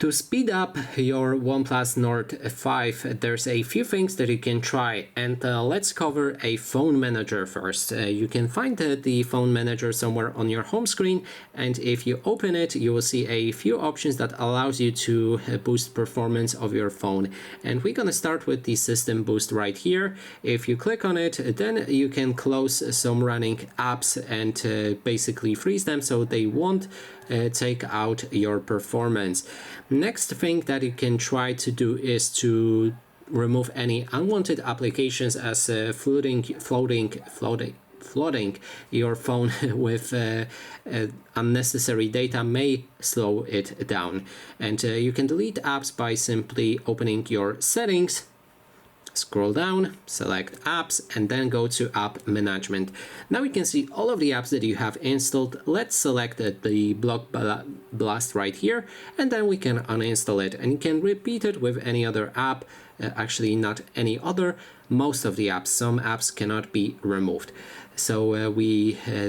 To speed up your OnePlus Nord 5, there's a few things that you can try, and let's cover a phone manager first. You can find the phone manager somewhere on your home screen, and if you open it, you will see a few options that allows you to boost performance of your phone. And we're gonna start with the system boost right here. If you click on it, then you can close some running apps and basically freeze them so they won't take out your performance. Next thing that you can try to do is to remove any unwanted applications as flooding your phone with unnecessary data may slow it down. And you can delete apps by simply opening your settings, scroll down, select apps, and then go to app management. Now we can see all of the apps that you have installed. Let's select the block blast right here, and then we can uninstall it, and you can repeat it with any other app. Actually not any other, most of the apps. Some apps cannot be removed. So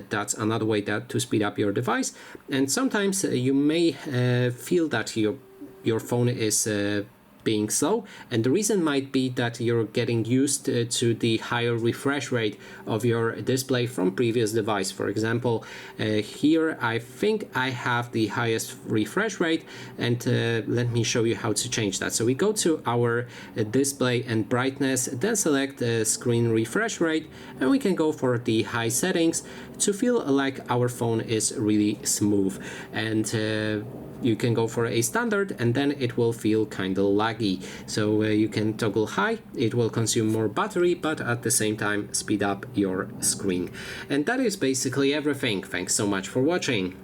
that's another way to speed up your device. And sometimes you may feel that your phone is being slow, and the reason might be that you're getting used to the higher refresh rate of your display from previous device. For example, here I think I have the highest refresh rate, and let me show you how to change that. So we go to our display and brightness, then select screen refresh rate, and we can go for the high settings to feel like our phone is really smooth. And you can go for a standard, and then it will feel kind of laggy. So you can toggle high, it will consume more battery, but at the same time speed up your screen. And that is basically everything. Thanks so much for watching.